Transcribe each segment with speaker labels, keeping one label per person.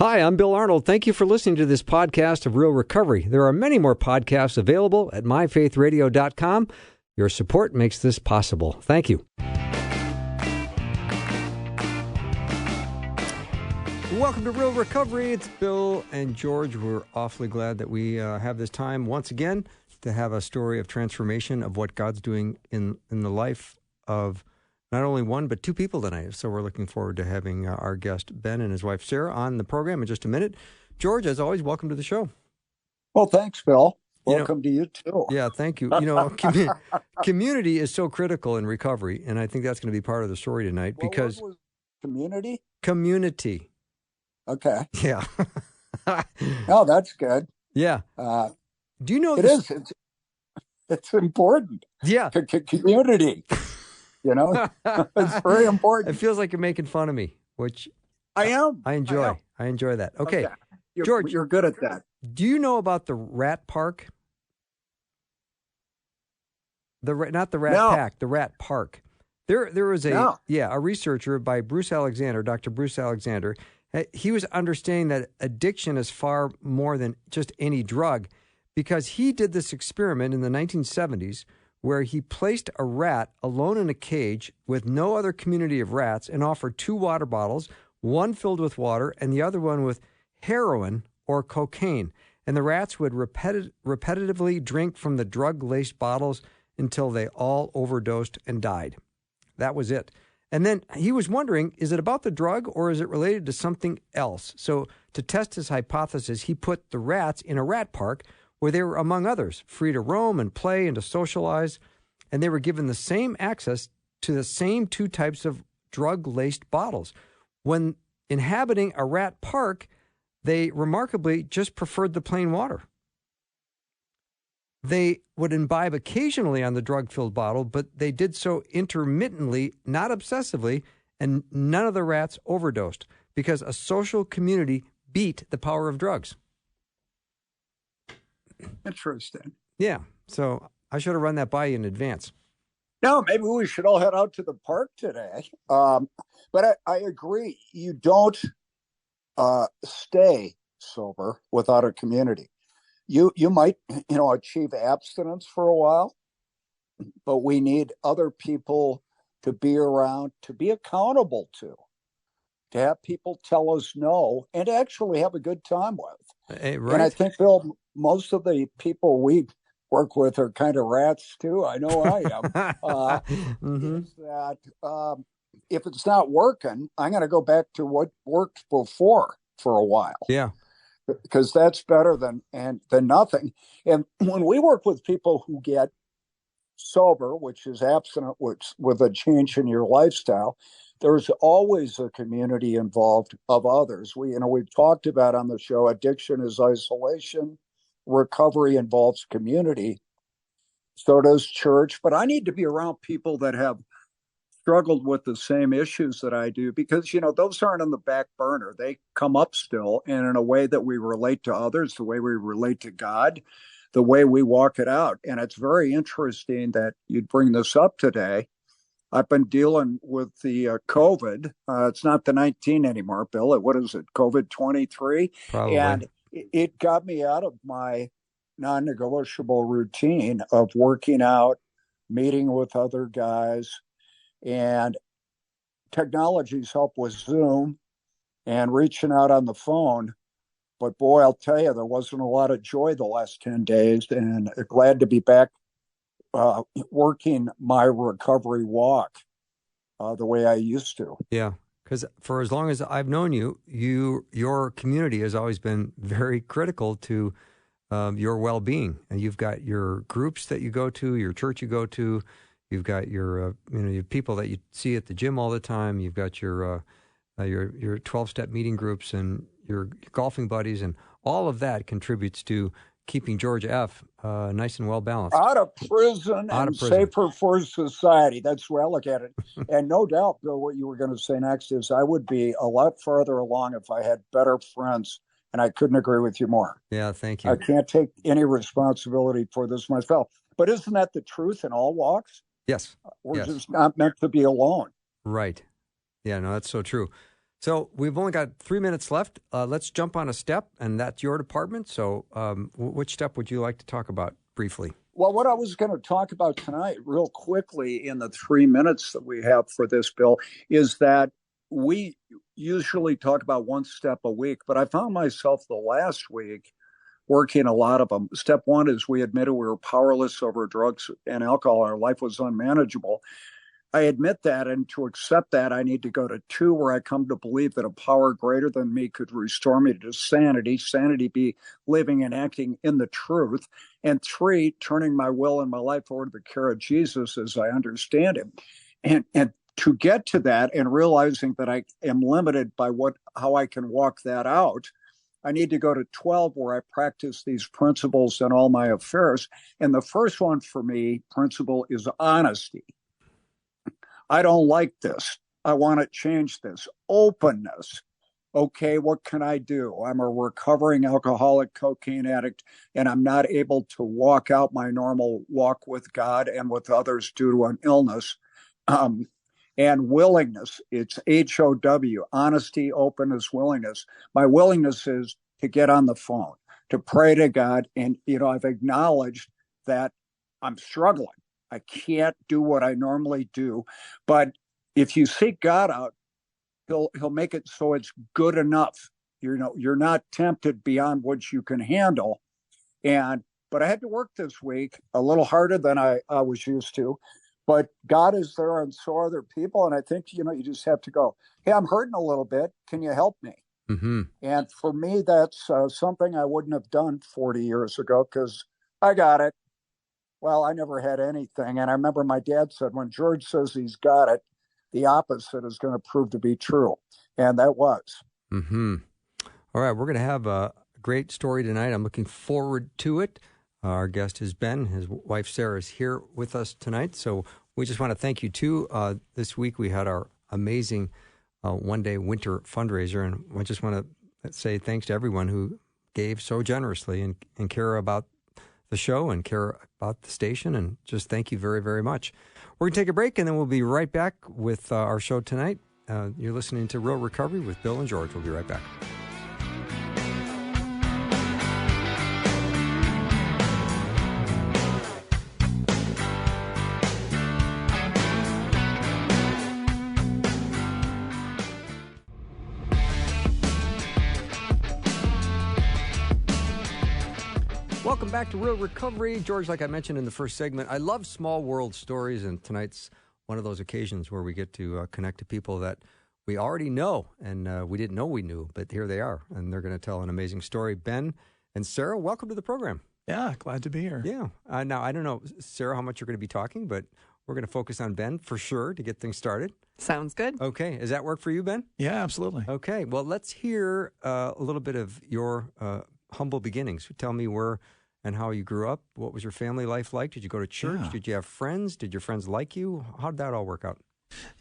Speaker 1: Hi, I'm Bill Arnold. Thank you for listening to this podcast of Real Recovery. There are many more podcasts available at myfaithradio.com. Your support makes this possible. Thank you. Welcome to Real Recovery. It's Bill and George. We're awfully glad that we have this time once again to have a story of transformation of what God's doing in the life of not only one, but two people tonight. So we're looking forward to having our guest, Ben, and his wife, Sarah, on the program in just a minute. George, as always, welcome to the show.
Speaker 2: Well, thanks, Bill. Welcome to you, too.
Speaker 1: Yeah, thank you. Community is so critical in recovery, and I think that's going to be part of the story tonight because...
Speaker 2: What was community?
Speaker 1: Community.
Speaker 2: Okay.
Speaker 1: Yeah.
Speaker 2: Oh, that's good.
Speaker 1: Yeah. Do you know...
Speaker 2: It's important.
Speaker 1: Yeah.
Speaker 2: Community. It's very important.
Speaker 1: It feels like you're making fun of me, which
Speaker 2: I am.
Speaker 1: I enjoy. I enjoy that. Okay.
Speaker 2: George, you're good at that.
Speaker 1: Do you know about the Rat Park? Not the Rat Pack, the Rat Park. There was a researcher by Dr. Bruce Alexander. He was understanding that addiction is far more than just any drug, because he did this experiment in the 1970s where he placed a rat alone in a cage with no other community of rats and offered two water bottles, one filled with water and the other one with heroin or cocaine. And the rats would repetitively drink from the drug-laced bottles until they all overdosed and died. That was it. And then he was wondering, is it about the drug or is it related to something else? So to test his hypothesis, he put the rats in a rat park where they were, among others, free to roam and play and to socialize, and they were given the same access to the same two types of drug-laced bottles. When inhabiting a rat park, they remarkably just preferred the plain water. They would imbibe occasionally on the drug-filled bottle, but they did so intermittently, not obsessively, and none of the rats overdosed because a social community beat the power of drugs.
Speaker 2: Interesting.
Speaker 1: Yeah. So I should have run that by you in advance.
Speaker 2: No, maybe we should all head out to the park today. But I agree. You don't stay sober without a community. You might, achieve abstinence for a while, but we need other people to be around, to be accountable to have people tell us no, and actually have a good time with.
Speaker 1: Hey, right.
Speaker 2: And I think, Bill, most of the people we work with are kind of rats too. I know I am. Is that if it's not working, I'm going to go back to what worked before for a while.
Speaker 1: Yeah,
Speaker 2: because that's better than nothing. And when we work with people who get sober, which is abstinent, with a change in your lifestyle, there's always a community involved of others. We've talked about on the show, addiction is isolation. Recovery involves community. So does church. But I need to be around people that have struggled with the same issues that I do, because, those aren't on the back burner. They come up still, and in a way that we relate to others, the way we relate to God, the way we walk it out. And it's very interesting that you'd bring this up today. I've been dealing with the COVID. It's not the 19 anymore, Bill. What is it? COVID 23?
Speaker 1: Probably.
Speaker 2: And it got me out of my non-negotiable routine of working out, meeting with other guys, and technology's help with Zoom and reaching out on the phone. But boy, I'll tell you, there wasn't a lot of joy the last 10 days, and glad to be back working my recovery walk the way I used to.
Speaker 1: Yeah, because for as long as I've known you, your community has always been very critical to your well-being. And you've got your groups that you go to, your church you go to, you've got your your people that you see at the gym all the time, you've got your 12-step meeting groups and your golfing buddies, and all of that contributes to keeping George F. Nice and well balanced.
Speaker 2: Out of prison and safer for society. That's where I look at it. And no doubt, Bill, what you were going to say next is I would be a lot farther along if I had better friends, and I couldn't agree with you more.
Speaker 1: Yeah, thank you.
Speaker 2: I can't take any responsibility for this myself. But isn't that the truth in all walks?
Speaker 1: Yes.
Speaker 2: We're just not meant to be alone.
Speaker 1: Right. Yeah, no, that's so true. So we've only got 3 minutes left. Let's jump on a step, and that's your department. So which step would you like to talk about briefly?
Speaker 2: Well, what I was going to talk about tonight real quickly in the 3 minutes that we have for this, Bill, is that we usually talk about one step a week, but I found myself the last week working a lot of them. Step one is we admitted we were powerless over drugs and alcohol. Our life was unmanageable. I admit that, and to accept that, I need to go to 2, where I come to believe that a power greater than me could restore me to sanity. Sanity be living and acting in the truth. And 3, turning my will and my life over to the care of Jesus as I understand him. And to get to that, and realizing that I am limited by how I can walk that out, I need to go to 12, where I practice these principles in all my affairs. And the first one for me, principle, is honesty. I don't like this. I want to change this. Openness. Okay, what can I do? I'm a recovering alcoholic, cocaine addict, and I'm not able to walk out my normal walk with God and with others due to an illness. And willingness. It's HOW, honesty, openness, willingness. My willingness is to get on the phone, to pray to God. And, I've acknowledged that I'm struggling. I can't do what I normally do. But if you seek God out, he'll make it so it's good enough. You're not tempted beyond what you can handle. But I had to work this week a little harder than I was used to. But God is there, and so are other people. And I think, you just have to go, hey, I'm hurting a little bit. Can you help me? Mm-hmm. And for me, that's something I wouldn't have done 40 years ago, because I got it. Well, I never had anything. And I remember my dad said, when George says he's got it, the opposite is going to prove to be true. And that was.
Speaker 1: Mm-hmm. All right. We're going to have a great story tonight. I'm looking forward to it. Our guest is Ben. His wife, Sarah, is here with us tonight. So we just want to thank you, too. This week we had our amazing one-day winter fundraiser. And I just want to say thanks to everyone who gave so generously and care about the show and care about the station. And just thank you very, very much. We're going to take a break, and then we'll be right back with our show tonight. You're listening to Real Recovery with Bill and George. We'll be right back. Welcome back to Real Recovery. George, like I mentioned in the first segment, I love small world stories, and tonight's one of those occasions where we get to connect to people that we already know, and we didn't know we knew, but here they are, and they're going to tell an amazing story. Ben and Sarah, welcome to the program.
Speaker 3: Yeah, glad to be here.
Speaker 1: Yeah. Now, I don't know, Sarah, how much you're going to be talking, but we're going to focus on Ben for sure to get things started.
Speaker 4: Sounds good.
Speaker 1: Okay. Does that work for you, Ben?
Speaker 3: Yeah, absolutely.
Speaker 1: Okay. Well, let's hear a little bit of your humble beginnings. Tell me where and how you grew up. What was your family life like? Did you go to church? Yeah. Did you have friends? Did your friends like you? How did that all work out?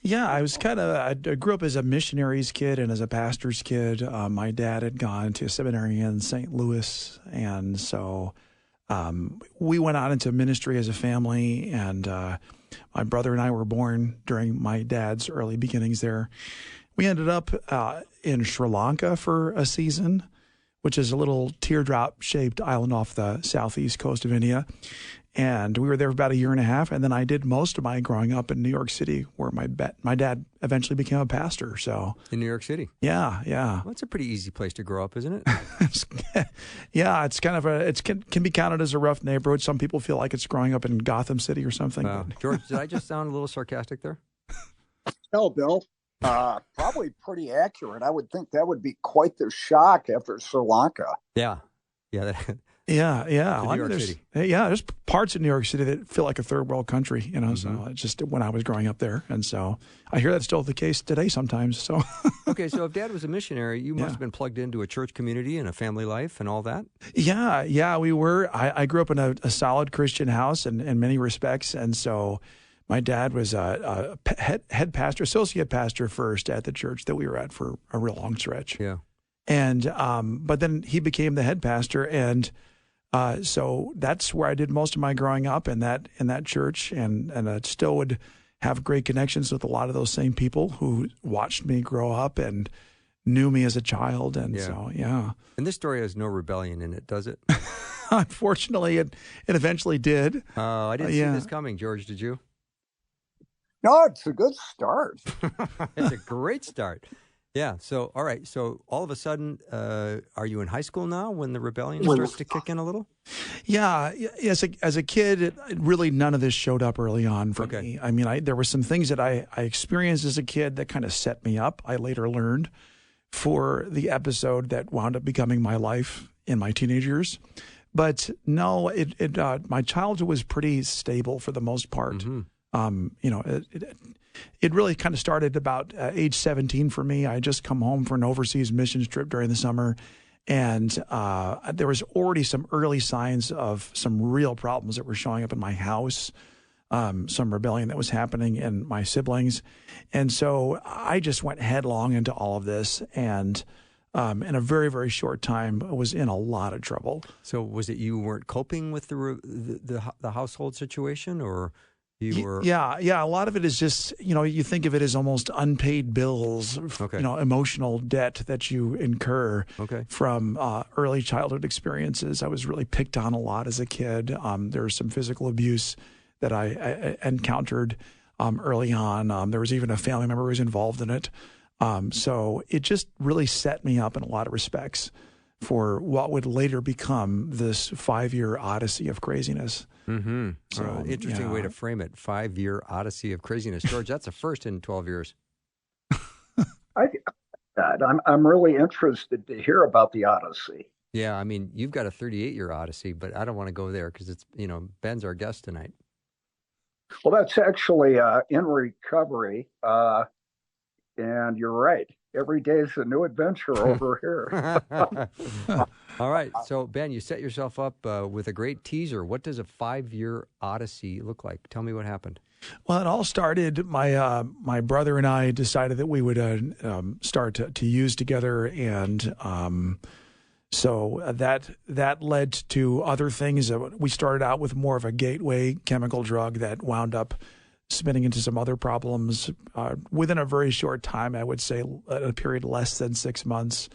Speaker 3: Yeah, I grew up as a missionary's kid and as a pastor's kid. My dad had gone to a seminary in St. Louis, and so we went out into ministry as a family, and my brother and I were born during my dad's early beginnings there. We ended up in Sri Lanka for a season, which is a little teardrop-shaped island off the southeast coast of India. And we were there for about a year and a half. And then I did most of my growing up in New York City, where my dad eventually became a pastor. So
Speaker 1: in New York City?
Speaker 3: Yeah.
Speaker 1: Well, it's a pretty easy place to grow up, isn't it?
Speaker 3: Yeah, it's kind of can be counted as a rough neighborhood. Some people feel like it's growing up in Gotham City or something.
Speaker 1: George, did I just sound a little sarcastic there?
Speaker 2: No, Bill. Probably pretty accurate. I would think that would be quite the shock after Sri Lanka.
Speaker 1: Yeah.
Speaker 3: Yeah.
Speaker 1: New York City.
Speaker 3: There's parts of New York City that feel like a third world country, so it's just when I was growing up there. And so I hear that's still the case today sometimes. So
Speaker 1: Okay, so if Dad was a missionary, you must have been plugged into a church community and a family life and all that?
Speaker 3: Yeah, we were. I grew up in a solid Christian house in many respects. And so my dad was a head pastor, associate pastor first at the church that we were at for a real long stretch.
Speaker 1: Yeah.
Speaker 3: And but then he became the head pastor, and so that's where I did most of my growing up in that church, and I still would have great connections with a lot of those same people who watched me grow up and knew me as a child. And so, yeah.
Speaker 1: And this story has no rebellion in it, does it?
Speaker 3: Unfortunately, it eventually did.
Speaker 1: Oh, I didn't see this coming, George. Did you?
Speaker 2: No, it's a good start.
Speaker 1: It's a great start. Yeah. So, all right. So, all of a sudden, are you in high school now when the rebellion starts to kick in a little?
Speaker 3: Yeah. As a kid, really none of this showed up early on for me. I mean, there were some things that I experienced as a kid that kind of set me up. I later learned for the episode that wound up becoming my life in my teenage years. But no, my childhood was pretty stable for the most part. Mm-hmm. It really kind of started about age 17 for me. I had just come home for an overseas missions trip during the summer, and there was already some early signs of some real problems that were showing up in my house, some rebellion that was happening in my siblings. And so I just went headlong into all of this, and in a very, very short time, I was in a lot of trouble.
Speaker 1: So was it you weren't coping with the household situation, or you were?
Speaker 3: Yeah. A lot of it is just, you think of it as almost unpaid bills, emotional debt that you incur from early childhood experiences. I was really picked on a lot as a kid. There was some physical abuse that I encountered early on. There was even a family member who was involved in it. So it just really set me up in a lot of respects for what would later become this 5-year odyssey of craziness.
Speaker 1: Mm-hmm. So interesting way to frame it. 5-year odyssey of craziness. George, that's a first in 12 years.
Speaker 2: I'm really interested to hear about the odyssey.
Speaker 1: Yeah, I mean, you've got a 38-year odyssey, but I don't want to go there because it's, Ben's our guest tonight.
Speaker 2: Well, that's actually in recovery. And you're right. Every day is a new adventure over here.
Speaker 1: All right. So, Ben, you set yourself up with a great teaser. What does a 5-year odyssey look like? Tell me what happened.
Speaker 3: Well, it all started, my brother and I decided that we would start to use together. And so that led to other things. We started out with more of a gateway chemical drug that wound up spinning into some other problems. Within a very short time, I would say a period less than 6 months,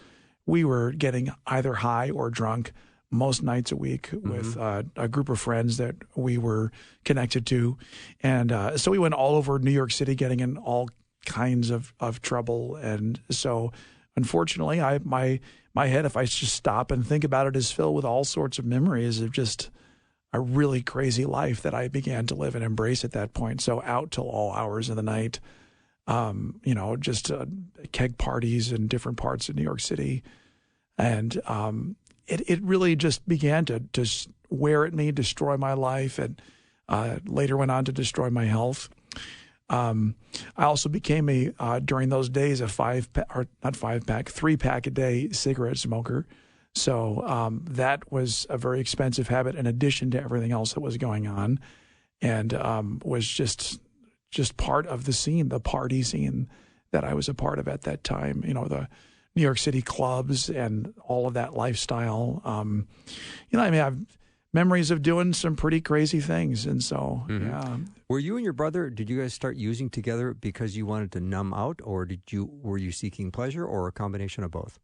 Speaker 3: we were getting either high or drunk most nights a week with a group of friends that we were connected to. And so we went all over New York City getting in all kinds of trouble. And so unfortunately, my head, if I just stop and think about it, is filled with all sorts of memories of just a really crazy life that I began to live and embrace at that point. So out till all hours of the night, just keg parties in different parts of New York City. And it really just began to wear at me, destroy my life, and later went on to destroy my health. I also became during those days, a 3-pack a day cigarette smoker. So that was a very expensive habit in addition to everything else that was going on, and was just part of the scene, the party scene that I was a part of at that time. The New York City clubs and all of that lifestyle. I have memories of doing some pretty crazy things, and so yeah.
Speaker 1: Were you and your brother? Did you guys start using together because you wanted to numb out, or were you seeking pleasure, or a combination of both?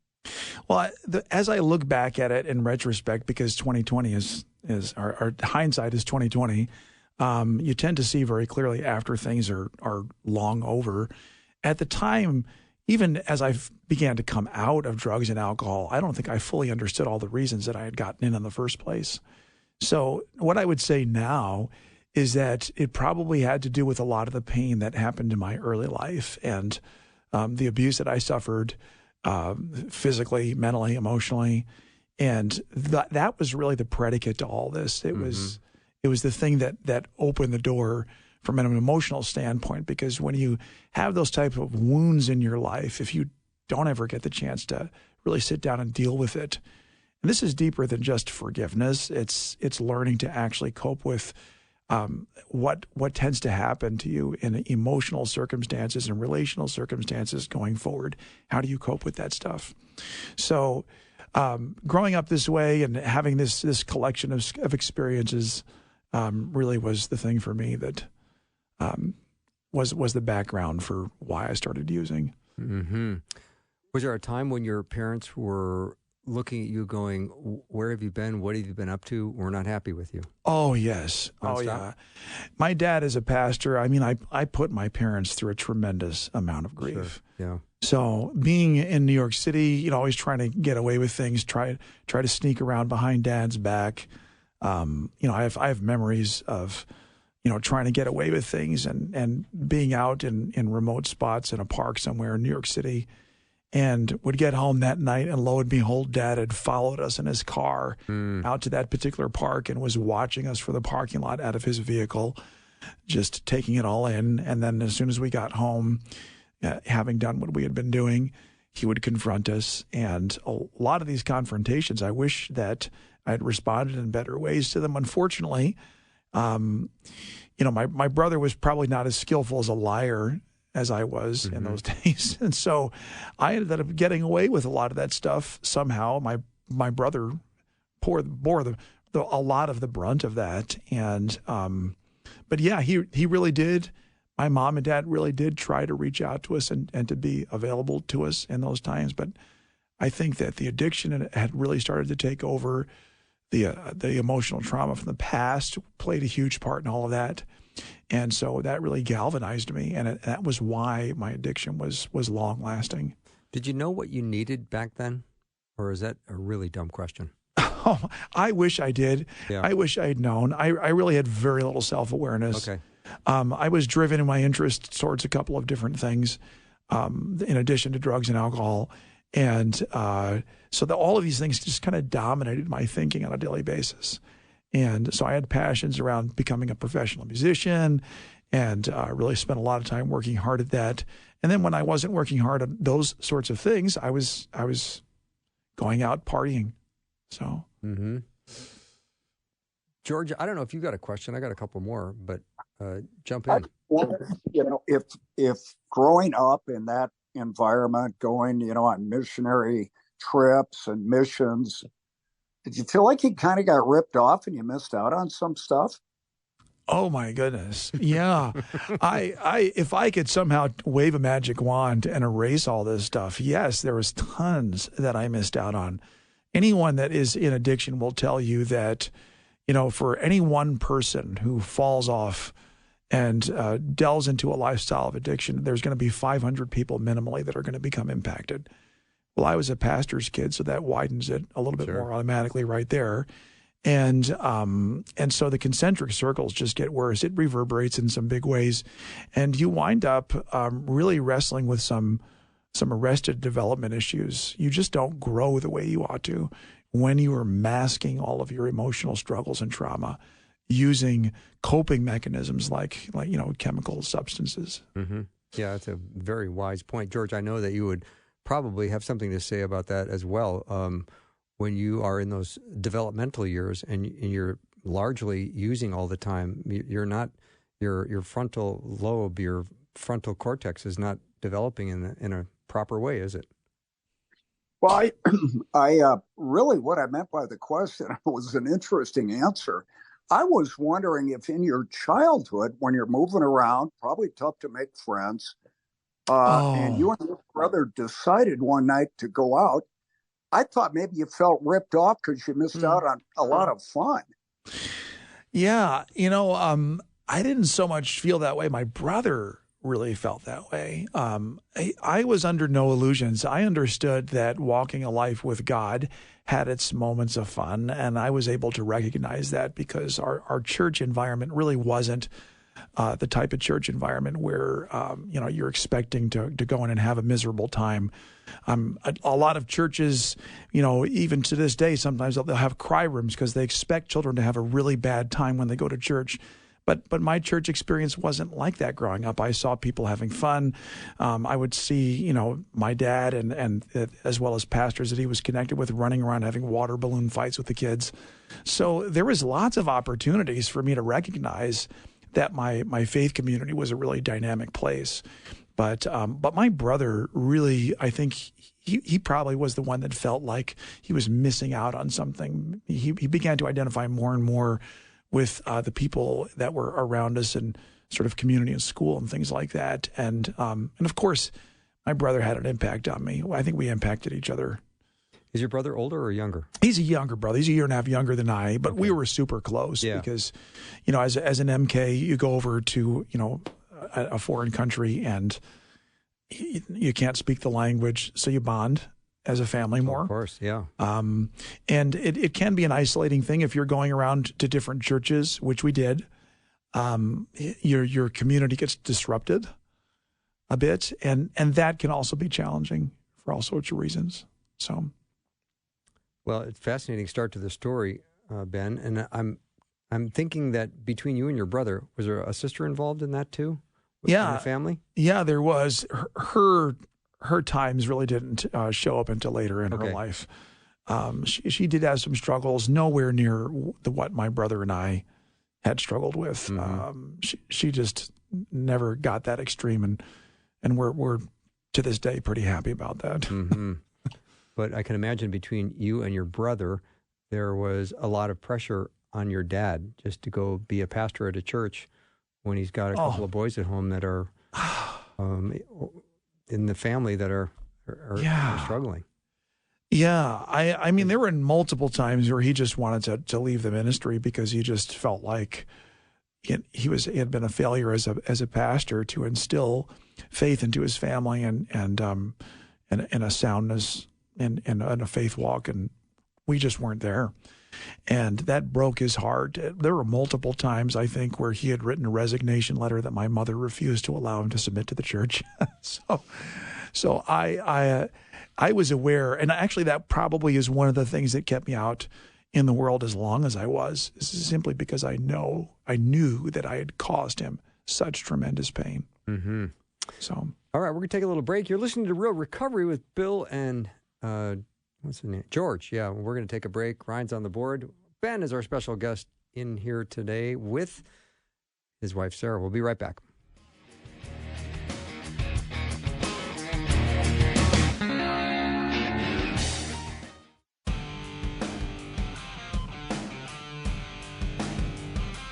Speaker 3: Well, as I look back at it in retrospect, because 2020 is our hindsight is 2020, you tend to see very clearly after things are long over. At the time, even as I began to come out of drugs and alcohol, I don't think I fully understood all the reasons that I had gotten in the first place. So what I would say now is that it probably had to do with a lot of the pain that happened in my early life and the abuse that I suffered. Physically, mentally, emotionally, and that was really the predicate to all this. It was the thing that opened the door from an emotional standpoint, because when you have those type of wounds in your life, if you don't ever get the chance to really sit down and deal with it, and this is deeper than just forgiveness. It's learning to actually cope with what tends to happen to you in emotional circumstances and relational circumstances going forward. How do you cope with that stuff? So growing up this way and having this collection of experiences really was the thing for me that was the background for why I started using.
Speaker 1: Mm-hmm. Was there a time when your parents were looking at you going, where have you been? What have you been up to? We're not happy with you.
Speaker 3: Oh, yes. Oh, yeah. My dad is a pastor. I mean, I put my parents through a tremendous amount of grief.
Speaker 1: Sure. Yeah.
Speaker 3: So being in New York City, always trying to get away with things, try to sneak around behind Dad's back. I have memories of, trying to get away with things and being out in remote spots in a park somewhere in New York City, and would get home that night, and lo and behold, Dad had followed us in his car out to that particular park and was watching us from the parking lot out of his vehicle, just taking it all in. And then as soon as we got home, having done what we had been doing, he would confront us. And a lot of these confrontations, I wish that I had responded in better ways to them. Unfortunately, my brother was probably not as skillful as a liar as I was in those days. And so I ended up getting away with a lot of that stuff somehow. My brother bore a lot of the brunt of that. And but yeah, he really did. My mom and dad really did try to reach out to us and to be available to us in those times. But I think that the addiction had really started to take over. The emotional trauma from the past played a huge part in all of that. And so that really galvanized me, and that was why my addiction was long lasting.
Speaker 1: Did you know what you needed back then, or is that a really dumb question?
Speaker 3: Oh, I wish I did. Yeah. I wish I had known. I really had very little self-awareness.
Speaker 1: Okay.
Speaker 3: I was driven in my interest towards a couple of different things, in addition to drugs and alcohol. And so all of these things just kind of dominated my thinking on a daily basis. And so I had passions around becoming a professional musician, and really spent a lot of time working hard at that. And then when I wasn't working hard at those sorts of things, I was going out partying. So,
Speaker 1: George, I don't know if you got a question. I got a couple more, but jump in.
Speaker 2: If growing up in that environment, going on missionary trips and missions, did you feel like you kind of got ripped off and you missed out on some stuff?
Speaker 3: Oh my goodness. Yeah. If I could somehow wave a magic wand and erase all this stuff, yes, there was tons that I missed out on. Anyone that is in addiction will tell you that, for any one person who falls off and delves into a lifestyle of addiction, there's going to be 500 people minimally that are going to become impacted. Well, I was a pastor's kid, so that widens it a little bit more automatically right there. And so the concentric circles just get worse. It reverberates in some big ways. And you wind up really wrestling with some arrested development issues. You just don't grow the way you ought to when you are masking all of your emotional struggles and trauma using coping mechanisms like chemical substances.
Speaker 1: Mm-hmm. Yeah, that's a very wise point. George, I know that you would probably have something to say about that as well. When you are in those developmental years and you're largely using all the time, you're not your frontal lobe, your frontal cortex is not developing in a proper way, is it?
Speaker 2: Well, I really what I meant by the question was an interesting answer. I was wondering if in your childhood, when you're moving around, probably tough to make friends, and you and your brother decided one night to go out, I thought maybe you felt ripped off because you missed out on a lot of fun.
Speaker 3: Yeah. I didn't so much feel that way. My brother really felt that way. I was under no illusions. I understood that walking a life with God had its moments of fun, and I was able to recognize that because our church environment really wasn't the type of church environment where you're expecting to go in and have a miserable time. A lot of churches, even to this day, sometimes they'll have cry rooms because they expect children to have a really bad time when they go to church. But my church experience wasn't like that growing up. I saw people having fun. I would see, my dad and as well as pastors that he was connected with running around having water balloon fights with the kids. So there was lots of opportunities for me to recognize that my faith community was a really dynamic place. But my brother really, I think he probably was the one that felt like he was missing out on something. He began to identify more and more with the people that were around us and sort of community and school and things like that. And of course, my brother had an impact on me. I think we impacted each other.
Speaker 1: Is your brother older or younger?
Speaker 3: He's a younger brother. He's a year and a half younger than I, but we were super close because, as an MK, you go over to, a foreign country and you can't speak the language, so you bond as a family more.
Speaker 1: Of course, yeah.
Speaker 3: And it can be an isolating thing if you're going around to different churches, which we did. Your community gets disrupted a bit, and that can also be challenging for all sorts of reasons. So.
Speaker 1: Well, it's a fascinating start to the story, Ben, and I'm thinking that between you and your brother, was there a sister involved in that too?
Speaker 3: Yeah,
Speaker 1: in the family.
Speaker 3: Yeah, there was. Her times really didn't show up until later in her life. She did have some struggles, nowhere near what my brother and I had struggled with. Mm-hmm. She just never got that extreme, and we're to this day pretty happy about that.
Speaker 1: Mm-hmm. But I can imagine between you and your brother, there was a lot of pressure on your dad just to go be a pastor at a church when he's got a couple of boys at home that are in the family that are struggling.
Speaker 3: Yeah. I mean, there were multiple times where he just wanted to leave the ministry because he just felt like he had been a failure as a pastor to instill faith into his family and a soundness and a faith walk, and we just weren't there. And that broke his heart. There were multiple times, I think, where he had written a resignation letter that my mother refused to allow him to submit to the church. So I was aware, and actually that probably is one of the things that kept me out in the world as long as I was, simply because I knew that I had caused him such tremendous pain.
Speaker 1: Mm-hmm.
Speaker 3: So,
Speaker 1: all right, we're going to take a little break. You're listening to Real Recovery with Bill and what's his name? George. Yeah, we're going to take a break. Ryan's on the board. Ben is our special guest in here today with his wife, Sarah. We'll be right back.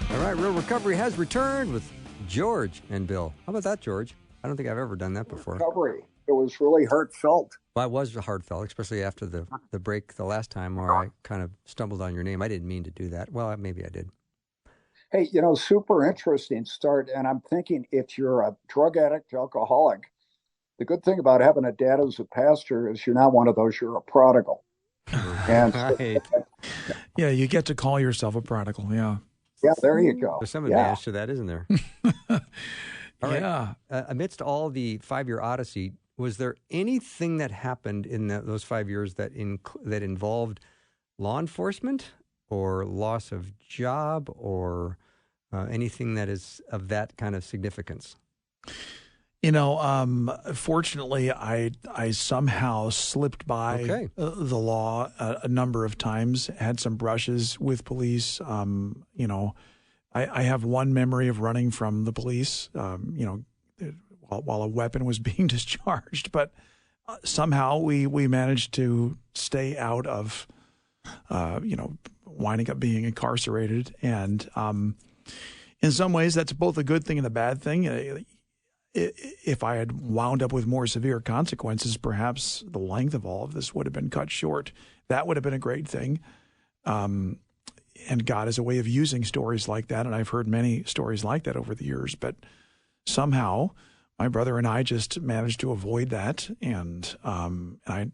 Speaker 1: All right, Real Recovery has returned with George and Bill. How about that, George? I don't think I've ever done that before.
Speaker 2: Recovery. It was really heartfelt.
Speaker 1: Well, it was heartfelt, especially after the break the last time where I kind of stumbled on your name. I didn't mean to do that. Well, maybe I did.
Speaker 2: Hey, super interesting start. And I'm thinking if you're a drug addict, alcoholic, the good thing about having a dad as a pastor is you're not one of those, you're a prodigal. And
Speaker 1: right.
Speaker 3: Yeah, you get to call yourself a prodigal. Yeah.
Speaker 2: Yeah, there you go.
Speaker 1: There's some advantage to that, isn't there? All right.
Speaker 3: Yeah.
Speaker 1: Amidst all the 5-year odyssey, was there anything that happened in those 5 years that involved law enforcement or loss of job or anything that is of that kind of significance?
Speaker 3: Fortunately, I somehow slipped by the law a number of times, had some brushes with police. I have one memory of running from the police, while a weapon was being discharged, but somehow we managed to stay out of, winding up being incarcerated. And in some ways, that's both a good thing and a bad thing. If I had wound up with more severe consequences, perhaps the length of all of this would have been cut short. That would have been a great thing. And God has a way of using stories like that, and I've heard many stories like that over the years. But somehow, my brother and I just managed to avoid that, and I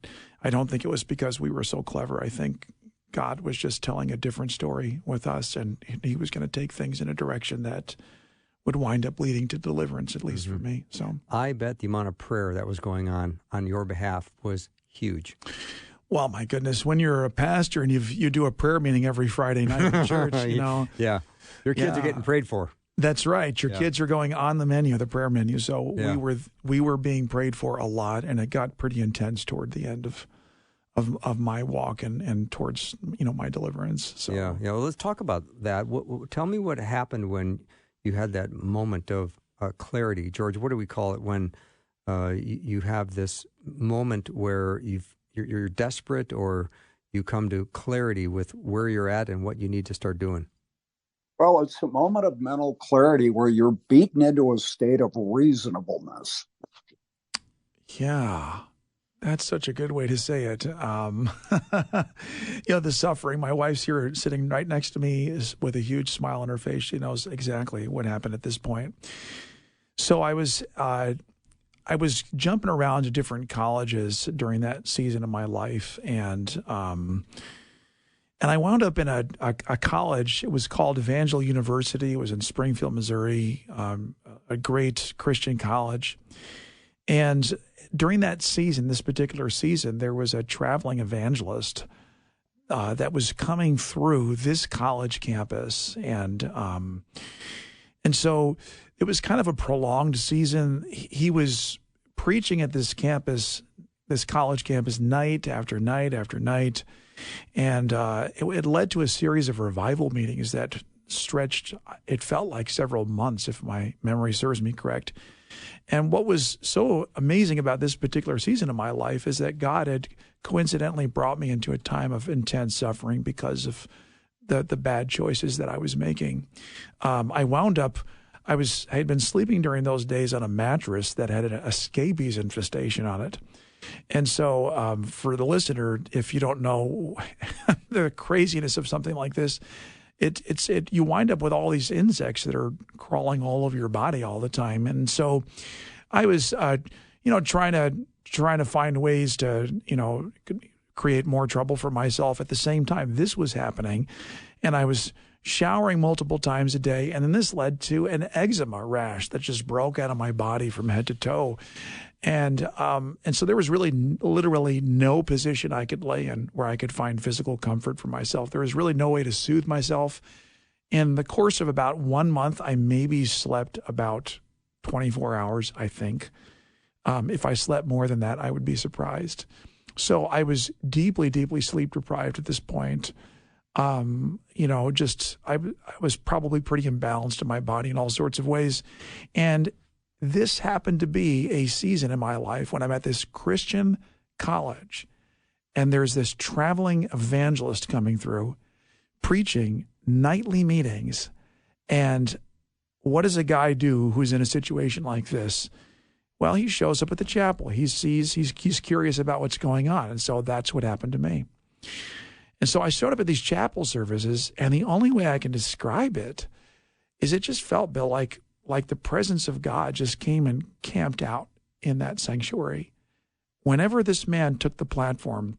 Speaker 3: don't think it was because we were so clever. I think God was just telling a different story with us, and He was going to take things in a direction that would wind up leading to deliverance, at least for me. So
Speaker 1: I bet the amount of prayer that was going on your behalf was huge.
Speaker 3: Well, my goodness, when you're a pastor and you do a prayer meeting every Friday night in church,
Speaker 1: Yeah. Your kids are getting prayed for.
Speaker 3: That's right. Your kids are going on the menu, the prayer menu. So we were being prayed for a lot, and it got pretty intense toward the end of my walk and towards, my deliverance. So
Speaker 1: Yeah. Well, let's talk about that. Tell me what happened when you had that moment of clarity. George, what do we call it when you have this moment where you're desperate or you come to clarity with where you're at and what you need to start doing?
Speaker 2: Well, it's a moment of mental clarity where you're beaten into a state of reasonableness.
Speaker 3: Yeah. That's such a good way to say it. The suffering. My wife's here sitting right next to me with a huge smile on her face. She knows exactly what happened at this point. So I was jumping around to different colleges during that season of my life, and I wound up in a college. It was called Evangel University. It was in Springfield, Missouri, a great Christian college. And during that season, this particular season, there was a traveling evangelist that was coming through this college campus. And so it was kind of a prolonged season. He was preaching at this campus, this college campus, night after night after night. And it led to a series of revival meetings that stretched, it felt like several months, if my memory serves me correct. And what was so amazing about this particular season of my life is that God had coincidentally brought me into a time of intense suffering because of the bad choices that I was making. I had been sleeping during those days on a mattress that had a scabies infestation on it. And so for the listener, if you don't know the craziness of something like this, you wind up with all these insects that are crawling all over your body all the time. And so I was, trying to find ways to, create more trouble for myself. At the same time, this was happening, and I was showering multiple times a day. And then this led to an eczema rash that just broke out of my body from head to toe. And so there was literally no position I could lay in where I could find physical comfort for myself. There was really no way to soothe myself. In the course of about 1 month, I maybe slept about 24 hours, I think. If I slept more than that, I would be surprised. So I was deeply, deeply sleep deprived at this point. I was probably pretty imbalanced in my body in all sorts of ways. And this happened to be a season in my life when I'm at this Christian college, and there's this traveling evangelist coming through, preaching nightly meetings. And what does a guy do who's in a situation like this? Well, he shows up at the chapel. He's curious about what's going on. And so that's what happened to me. And so I showed up at these chapel services, and the only way I can describe it is it just felt, Bill, like the presence of God just came and camped out in that sanctuary. Whenever this man took the platform,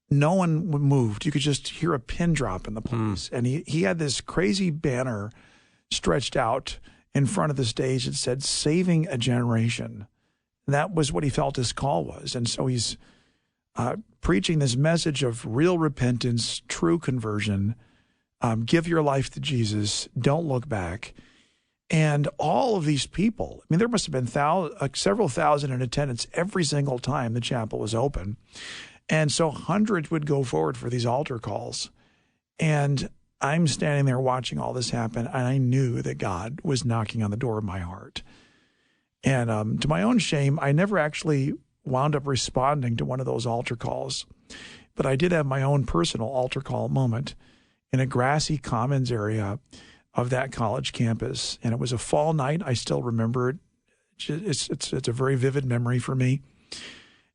Speaker 3: no one moved. You could just hear a pin drop in the place. And he had this crazy banner stretched out in front of the stage that said, "Saving a Generation." That was what he felt his call was. And so he's preaching this message of real repentance, true conversion, give your life to Jesus, don't look back. And all of these people, there must have been several thousand in attendance every single time the chapel was open. And so hundreds would go forward for these altar calls. And I'm standing there watching all this happen, and I knew that God was knocking on the door of my heart. And to my own shame, I never actually wound up responding to one of those altar calls. But I did have my own personal altar call moment in a grassy commons area of that college campus. And it was a fall night. I still remember it. It's a very vivid memory for me.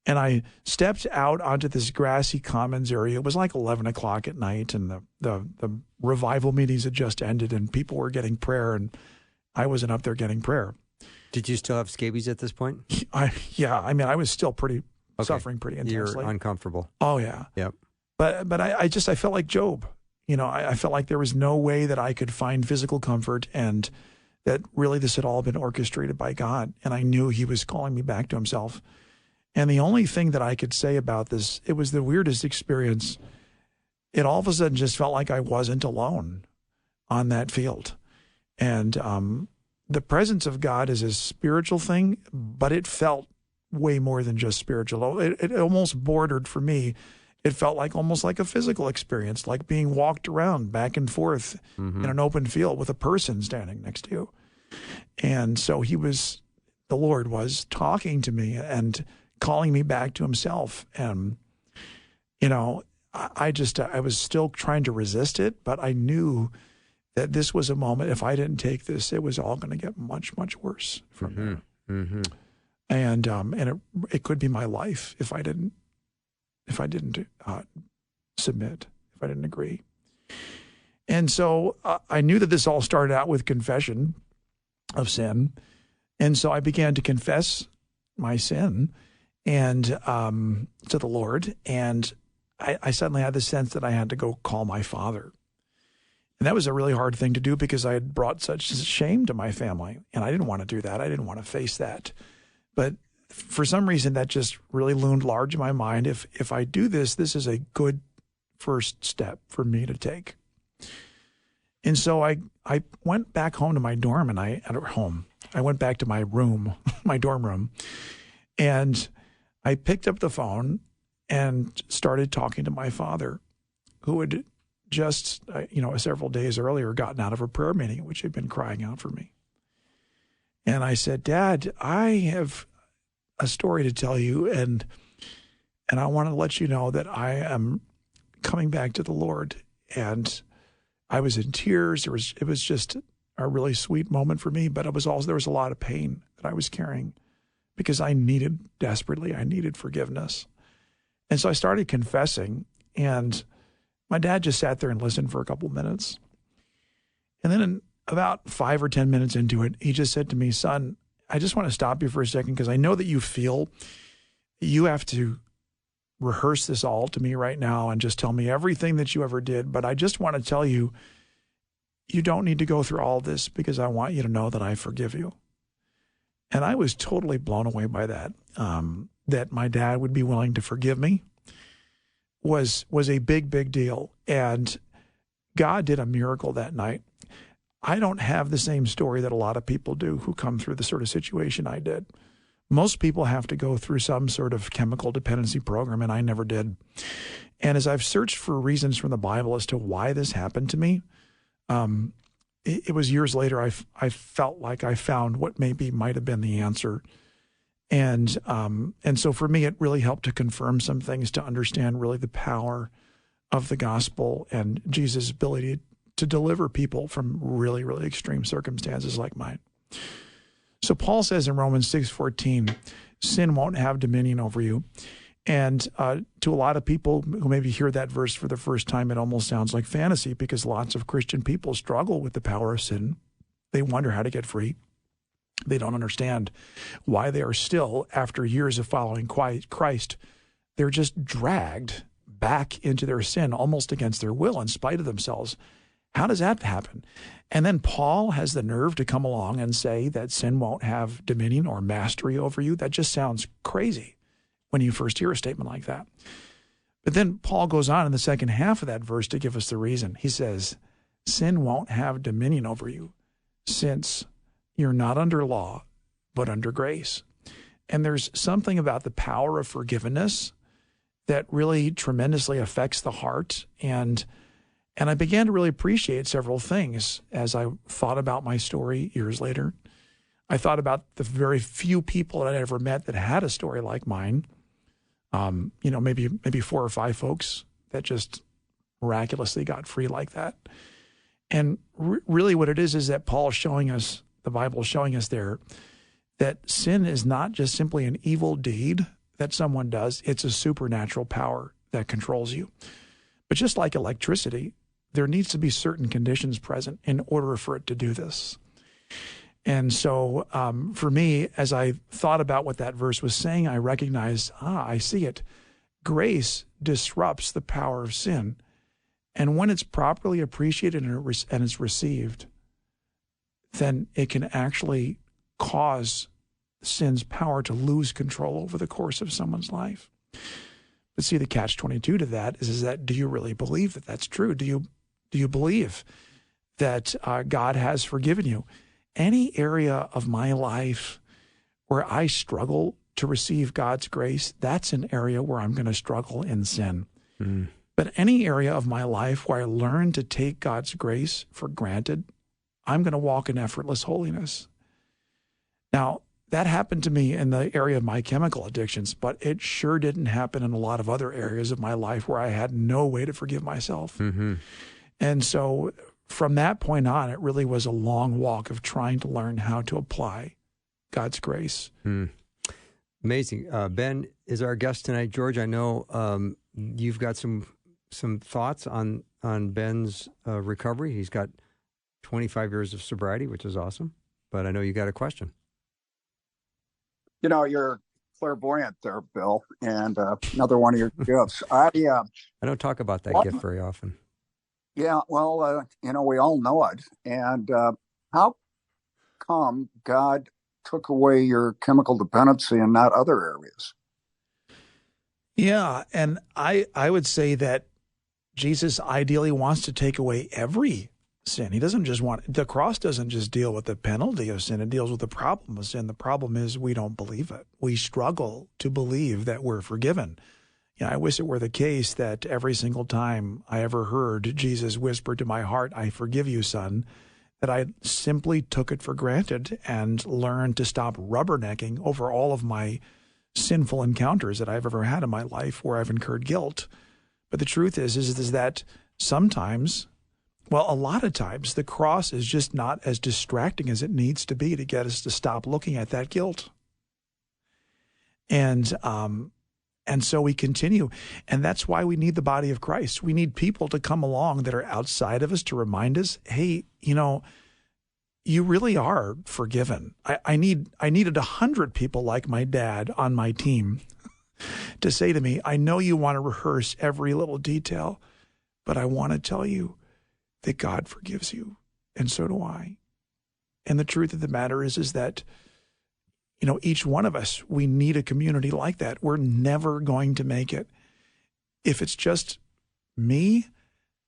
Speaker 3: And I stepped out onto this grassy commons area. It was like 11 o'clock at night, and the revival meetings had just ended, and people were getting prayer, and I wasn't up there getting prayer.
Speaker 1: Did you still have scabies at this point?
Speaker 3: I was still suffering pretty intensely.
Speaker 1: You're uncomfortable.
Speaker 3: Oh, yeah.
Speaker 1: Yep.
Speaker 3: But I felt like Job. I felt like there was no way that I could find physical comfort, and that really this had all been orchestrated by God, and I knew he was calling me back to himself. And the only thing that I could say about this, it was the weirdest experience. It all of a sudden just felt like I wasn't alone on that field. And the presence of God is a spiritual thing, but it felt way more than just spiritual. It almost bordered for me. It felt like almost like a physical experience, like being walked around back and forth in an open field with a person standing next to you. And so the Lord was talking to me and calling me back to himself. And, I was still trying to resist it, but I knew that this was a moment. If I didn't take this, it was all going to get much, much worse from there. and it could be my life if I didn't submit, if I didn't agree. And so I knew that this all started out with confession of sin, and so I began to confess my sin and to the Lord, and I suddenly had the sense that I had to go call my father. And that was a really hard thing to do because I had brought such shame to my family, and I didn't want to do that. I didn't want to face that. But for some reason, that just really loomed large in my mind. If I do this, this is a good first step for me to take. And so I went back home to my dorm, and I went back to my room, my dorm room, and I picked up the phone and started talking to my father, who had just, several days earlier gotten out of a prayer meeting, which had been crying out for me. And I said, Dad, I have a story to tell you, and I want to let you know that I am coming back to the Lord. And I was in tears. It was just a really sweet moment for me, but there was a lot of pain that I was carrying because I needed forgiveness. And so I started confessing, and my dad just sat there and listened for a couple minutes. And then about 5 or 10 minutes into it, he just said to me, son, I just want to stop you for a second because I know that you feel you have to rehearse this all to me right now and just tell me everything that you ever did. But I just want to tell you, you don't need to go through all this because I want you to know that I forgive you. And I was totally blown away by that, that my dad would be willing to forgive me was a big, big deal. And God did a miracle that night. I don't have the same story that a lot of people do who come through the sort of situation I did. Most people have to go through some sort of chemical dependency program, and I never did. And as I've searched for reasons from the Bible as to why this happened to me, it was years later I felt like I found what might have been the answer. And so for me, it really helped to confirm some things, to understand really the power of the gospel and Jesus' ability to deliver people from really, really extreme circumstances like mine. So Paul says in Romans 6:14, sin won't have dominion over you. And to a lot of people who maybe hear that verse for the first time, it almost sounds like fantasy because lots of Christian people struggle with the power of sin. They wonder how to get free. They don't understand why they are still, after years of following Christ, they're just dragged back into their sin almost against their will in spite of themselves. How does that happen? And then Paul has the nerve to come along and say that sin won't have dominion or mastery over you. That just sounds crazy when you first hear a statement like that. But then Paul goes on in the second half of that verse to give us the reason. He says, sin won't have dominion over you since you're not under law, but under grace. And there's something about the power of forgiveness that really tremendously affects the heart. And I began to really appreciate several things as I thought about my story years later. I thought about the very few people that I ever met that had a story like mine. Maybe 4 or 5 folks that just miraculously got free like that. And really what it is that Paul is showing us, the Bible is showing us there, that sin is not just simply an evil deed that someone does. It's a supernatural power that controls you. But just like electricity, there needs to be certain conditions present in order for it to do this. And so for me, as I thought about what that verse was saying, I recognized, I see it. Grace disrupts the power of sin. And when it's properly appreciated and it's received, then it can actually cause sin's power to lose control over the course of someone's life. But see, the catch-22 to that is that, do you really believe that that's true? Do you believe that God has forgiven you? Any area of my life where I struggle to receive God's grace, that's an area where I'm going to struggle in sin. Mm. But any area of my life where I learn to take God's grace for granted, I'm going to walk in effortless holiness. Now, that happened to me in the area of my chemical addictions, but it sure didn't happen in a lot of other areas of my life where I had no way to forgive myself. Mm-hmm. And so from that point on, it really was a long walk of trying to learn how to apply God's grace.
Speaker 1: Amazing. Ben is our guest tonight. George, I know you've got some thoughts on Ben's recovery. He's got 25 years of sobriety, which is awesome. But I know you got a question.
Speaker 2: You know, you're clairvoyant there, Bill, and another one of your gifts. I
Speaker 1: don't talk about that gift very often.
Speaker 2: Yeah, well, you know, we all know it. And how come God took away your chemical dependency and not other areas?
Speaker 3: Yeah, and I would say that Jesus ideally wants to take away every sin. He doesn't just want, the cross doesn't just deal with the penalty of sin, it deals with the problem of sin. The problem is we don't believe it. We struggle to believe that we're forgiven. You know, I wish it were the case that every single time I ever heard Jesus whisper to my heart, "I forgive you, son," that I simply took it for granted and learned to stop rubbernecking over all of my sinful encounters that I've ever had in my life where I've incurred guilt. But the truth is that sometimes, well, a lot of times, the cross is just not as distracting as it needs to be to get us to stop looking at that guilt. And so we continue. And that's why we need the body of Christ. We need people to come along that are outside of us to remind us, hey, you know, you really are forgiven. I needed 100 people like my dad on my team to say to me, I know you want to rehearse every little detail, but I want to tell you that God forgives you, and so do I. And the truth of the matter is that, you know, each one of us, we need a community like that. We're never going to make it if it's just me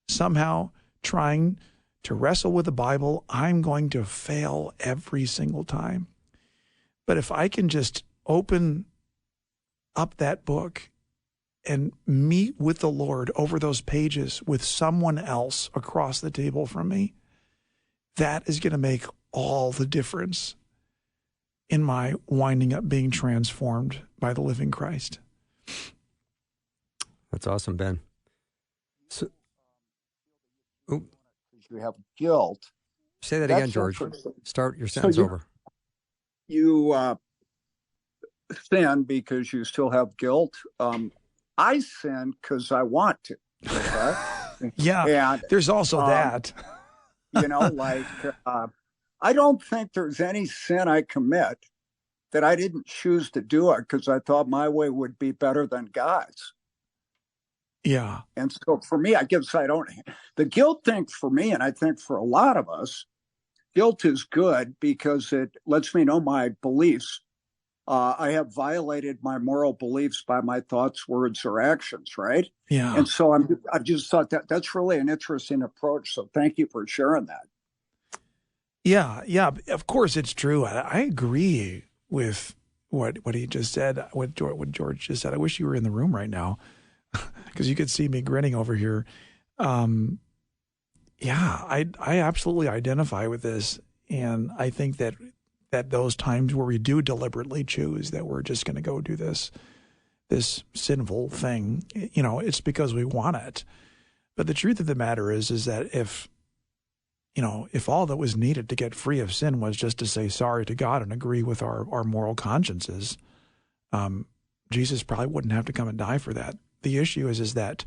Speaker 3: somehow trying to wrestle with the Bible. I'm going to fail every single time. But if I can just open up that book and meet with the Lord over those pages with someone else across the table from me, that is going to make all the difference in my winding up being transformed by the living Christ.
Speaker 1: That's awesome, Ben. So,
Speaker 2: you have guilt.
Speaker 1: Say that again, George. Start your sentence over.
Speaker 2: You sin because you still have guilt. I sin because I want to. Okay?
Speaker 3: Yeah, and there's also that.
Speaker 2: You know, like, I don't think there's any sin I commit that I didn't choose to do it because I thought my way would be better than God's.
Speaker 3: Yeah.
Speaker 2: And so for me, I guess the guilt thing for me, and I think for a lot of us, guilt is good because it lets me know my beliefs. I have violated my moral beliefs by my thoughts, words, or actions, right?
Speaker 3: Yeah.
Speaker 2: And so I just thought that's really an interesting approach. So thank you for sharing that.
Speaker 3: Yeah, of course it's true. I agree with what he just said, what George just said. I wish you were in the room right now because you could see me grinning over here. Yeah, I absolutely identify with this. And I think that those times where we do deliberately choose that we're just going to go do this sinful thing, you know, it's because we want it. But the truth of the matter is that if all that was needed to get free of sin was just to say sorry to God and agree with our moral consciences, Jesus probably wouldn't have to come and die for that. The issue is that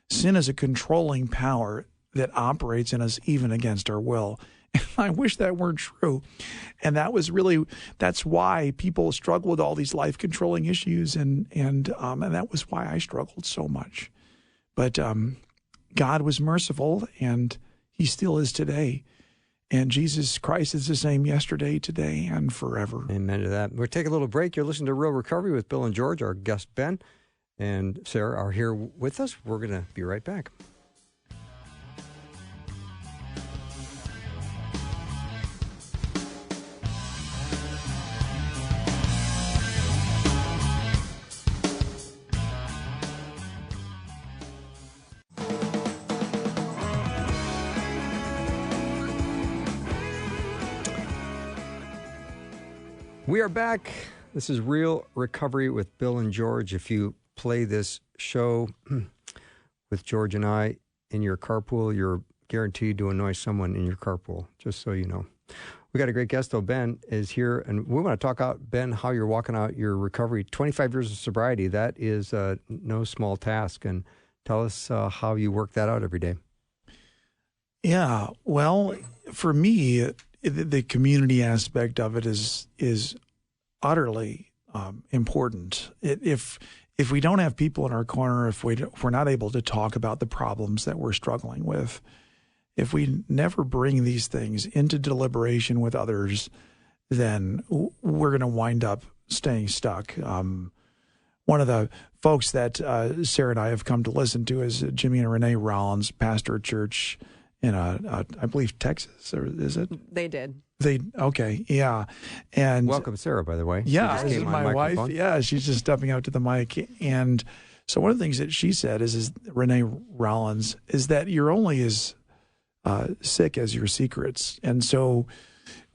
Speaker 3: sin is a controlling power that operates in us even against our will. And I wish that weren't true. And that's why people struggle with all these life-controlling issues, and that was why I struggled so much. But God was merciful, and he still is today. And Jesus Christ is the same yesterday, today, and forever.
Speaker 1: Amen to that. We'll take a little break. You're listening to Real Recovery with Bill and George. Our guest Ben and Sarah are here with us. We're going to be right back. We are back. This is Real Recovery with Bill and George. If you play this show with George and I in your carpool, you're guaranteed to annoy someone in your carpool, just so you know. We got a great guest, though. Ben is here, and we want to talk out, Ben, how you're walking out your recovery. 25 years of sobriety, that is no small task. And tell us how you work that out every day.
Speaker 3: Yeah, well, for me, the community aspect of it is utterly important. If we don't have people in our corner, if we're not able to talk about the problems that we're struggling with, if we never bring these things into deliberation with others, then we're going to wind up staying stuck. One of the folks that Sarah and I have come to listen to is Jimmy and Renee Rollins, pastor at church in I believe Texas, or is it?
Speaker 4: They did.
Speaker 3: Okay, yeah. And
Speaker 1: welcome, Sarah, by the way.
Speaker 3: Yeah, this is my wife. Yeah, she's just stepping up to the mic. And so one of the things that she said is Renee Rollins, is that you're only as sick as your secrets. And so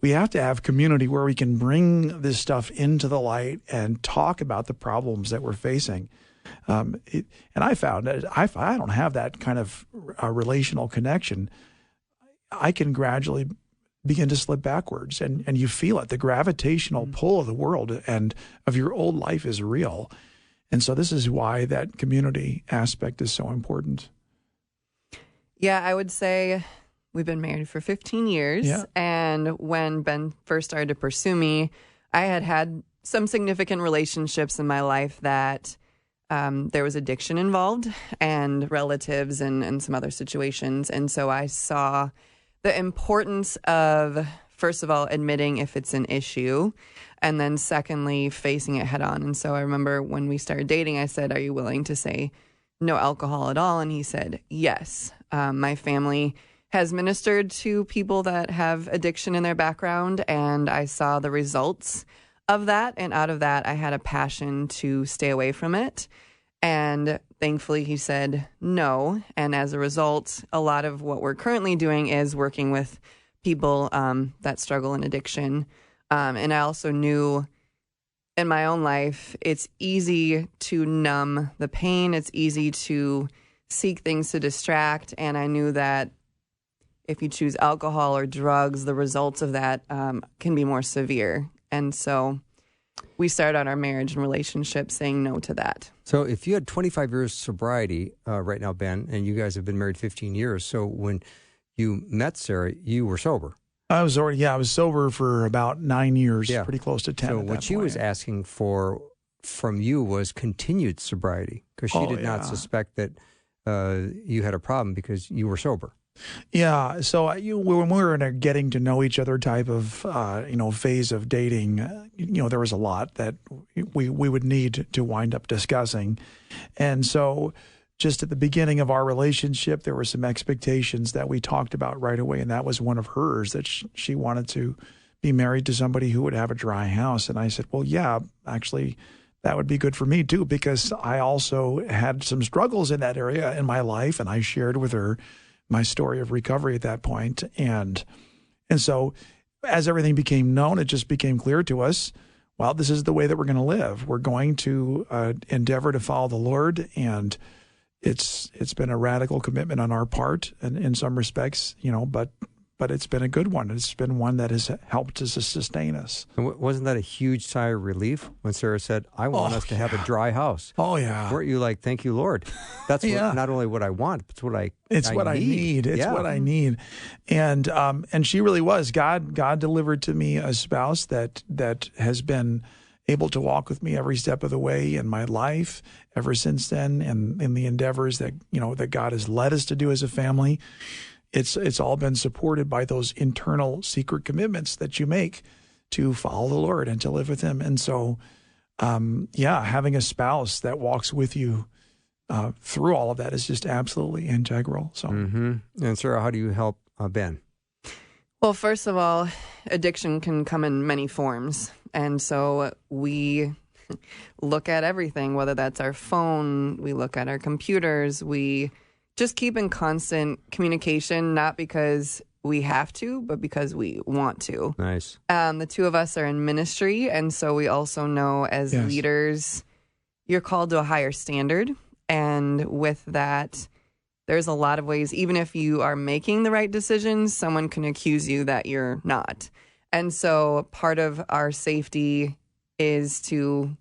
Speaker 3: we have to have community where we can bring this stuff into the light and talk about the problems that we're facing. And I found that if I don't have that kind of relational connection, I can gradually begin to slip backwards, and you feel it. The gravitational pull of the world and of your old life is real. And so this is why that community aspect is so important.
Speaker 4: Yeah, I would say we've been married for 15 years.
Speaker 3: Yeah.
Speaker 4: And when Ben first started to pursue me, I had some significant relationships in my life that there was addiction involved, and relatives and some other situations. And so I saw the importance of, first of all, admitting if it's an issue, and then secondly, facing it head on. And so I remember when we started dating, I said, "Are you willing to say no alcohol at all?" And he said, "Yes." My family has ministered to people that have addiction in their background, and I saw the results of that. And out of that, I had a passion to stay away from it. And thankfully, he said no. And as a result, a lot of what we're currently doing is working with people that struggle in addiction. And I also knew in my own life, it's easy to numb the pain. It's easy to seek things to distract. And I knew that if you choose alcohol or drugs, the results of that can be more severe. And so we started on our marriage and relationship saying no to that.
Speaker 1: So if you had 25 years sobriety right now, Ben, and you guys have been married 15 years, so when you met Sarah, you were sober.
Speaker 3: I was sober for about 9 years, pretty close to 10
Speaker 1: So
Speaker 3: at that
Speaker 1: what she
Speaker 3: point.
Speaker 1: was asking for from you was continued sobriety, because she did not suspect that you had a problem because you were sober.
Speaker 3: Yeah. So when we were in a getting to know each other type of, phase of dating, there was a lot that we would need to wind up discussing. And so just at the beginning of our relationship, there were some expectations that we talked about right away. And that was one of hers, that she wanted to be married to somebody who would have a dry house. And I said, well, yeah, actually, that would be good for me too, because I also had some struggles in that area in my life. And I shared with her my story of recovery at that point. And so as everything became known, it just became clear to us, well, this is the way that we're going to live. We're going to endeavor to follow the Lord. And it's been a radical commitment on our part, and in some respects, but it's been a good one. It's been one that has helped us to sustain us.
Speaker 1: And wasn't that a huge sigh of relief when Sarah said, I want us to have a dry house?
Speaker 3: Oh, yeah.
Speaker 1: Weren't you like, thank you, Lord? That's not only what I want, but it's what I need.
Speaker 3: It's what I need. And she really was. God delivered to me a spouse that has been able to walk with me every step of the way in my life ever since then, and in the endeavors that God has led us to do as a family. It's all been supported by those internal secret commitments that you make to follow the Lord and to live with Him. And so, having a spouse that walks with you through all of that is just absolutely integral. So,
Speaker 1: And Sarah, how do you help Ben?
Speaker 4: Well, first of all, addiction can come in many forms. And so we look at everything, whether that's our phone, we look at our computers, we just keep in constant communication, not because we have to, but because we want to.
Speaker 1: Nice.
Speaker 4: The two of us are in ministry, and so we also know as leaders, you're called to a higher standard. And with that, there's a lot of ways, even if you are making the right decisions, someone can accuse you that you're not. And so part of our safety is to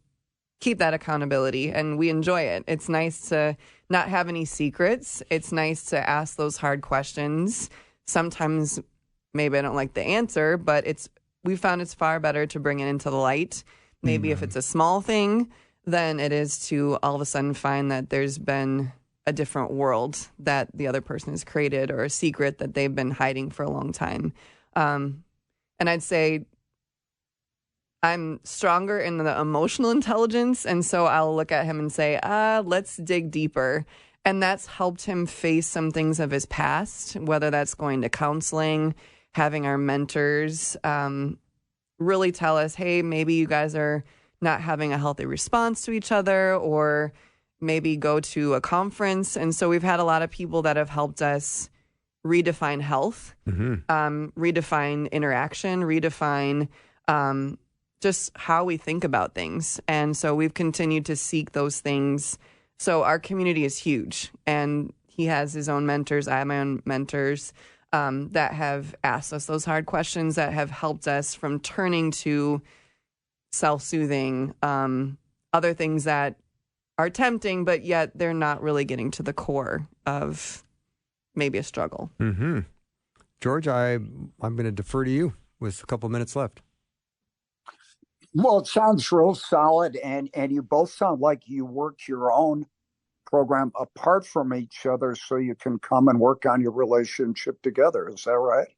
Speaker 4: keep that accountability, and we enjoy it. It's nice to not have any secrets. It's nice to ask those hard questions. Sometimes maybe I don't like the answer, but we found it's far better to bring it into the light. Maybe if it's a small thing, than it is to all of a sudden find that there's been a different world that the other person has created, or a secret that they've been hiding for a long time. And I'd say I'm stronger in the emotional intelligence, and so I'll look at him and say, let's dig deeper. And that's helped him face some things of his past, whether that's going to counseling, having our mentors really tell us, hey, maybe you guys are not having a healthy response to each other, or maybe go to a conference. And so we've had a lot of people that have helped us redefine health, redefine interaction, redefine just how we think about things. And so we've continued to seek those things. So our community is huge, and he has his own mentors. I have my own mentors that have asked us those hard questions, that have helped us from turning to self-soothing, other things that are tempting, but yet they're not really getting to the core of maybe a struggle.
Speaker 1: Mm-hmm. George, I'm going to defer to you with a couple minutes left.
Speaker 2: Well, it sounds real solid, and you both sound like you worked your own program apart from each other so you can come and work on your relationship together. Is that right?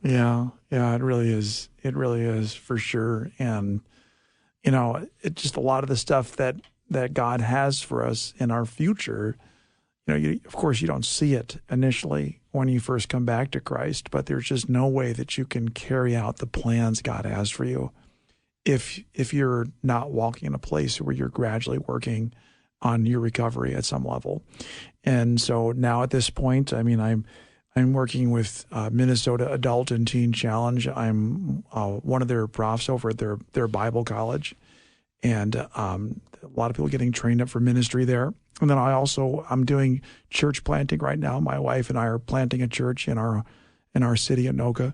Speaker 3: Yeah, it really is. It really is, for sure. And, it's just a lot of the stuff that God has for us in our future. Of course, you don't see it initially when you first come back to Christ, but there's just no way that you can carry out the plans God has for you if you're not walking in a place where you're gradually working on your recovery at some level. And so now at this point, I'm working with Minnesota Adult and Teen Challenge. I'm one of their profs over at their Bible college, and a lot of people getting trained up for ministry there. And then I'm doing church planting right now. My wife and I are planting a church in our city, Anoka,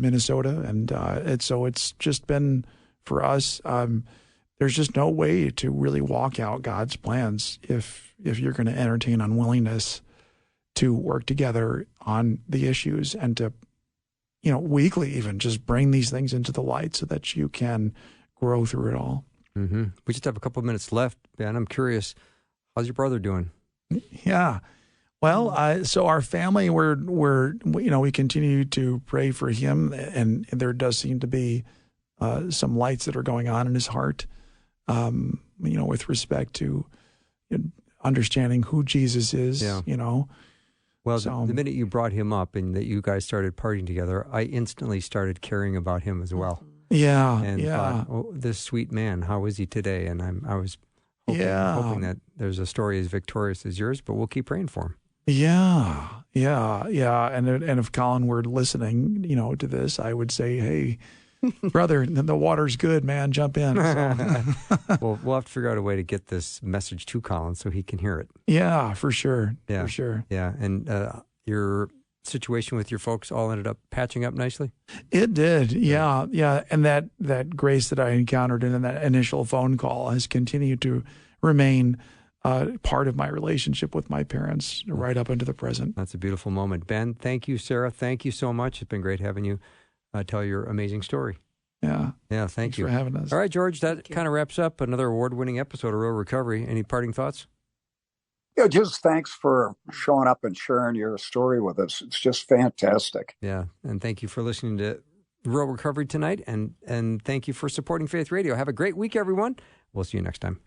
Speaker 3: Minnesota, and it's just been for us. There's just no way to really walk out God's plans if you're going to entertain unwillingness to work together on the issues, and to, weekly even just bring these things into the light so that you can grow through it all.
Speaker 1: Mm-hmm. We just have a couple of minutes left, Ben. I'm curious, how's your brother doing?
Speaker 3: Yeah. Well, so our family, we continue to pray for him, and there does seem to be some lights that are going on in his heart, with respect to understanding who Jesus is,
Speaker 1: Well, the minute you brought him up and that you guys started partying together, I instantly started caring about him as well.
Speaker 3: Yeah,
Speaker 1: and thought, oh, this sweet man, how is he today? And I was hoping that there's a story as victorious as yours, but we'll keep praying for him. Yeah. And if Colin were listening, to this, I would say, hey, brother, the water's good, man. Jump in. So. Well, we'll have to figure out a way to get this message to Colin so he can hear it. Yeah, for sure. Yeah, for sure. Yeah, and your situation with your folks all ended up patching up nicely? It did, yeah. And that grace that I encountered in that initial phone call has continued to remain part of my relationship with my parents right up into the present. That's a beautiful moment. Ben, thank you. Sarah, thank you so much. It's been great having you tell your amazing story. Yeah, thanks you for having us. All right, George, that kind of wraps up another award-winning episode of Real Recovery. Any parting thoughts? Yeah, just thanks for showing up and sharing your story with us. It's just fantastic. Yeah, and thank you for listening to Real Recovery tonight, and thank you for supporting Faith Radio. Have a great week, everyone. We'll see you next time.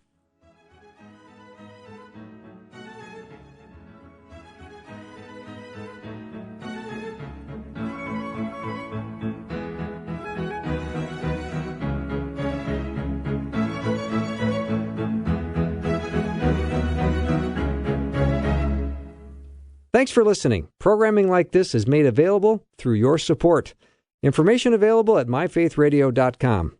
Speaker 1: Thanks for listening. Programming like this is made available through your support. Information available at myfaithradio.com.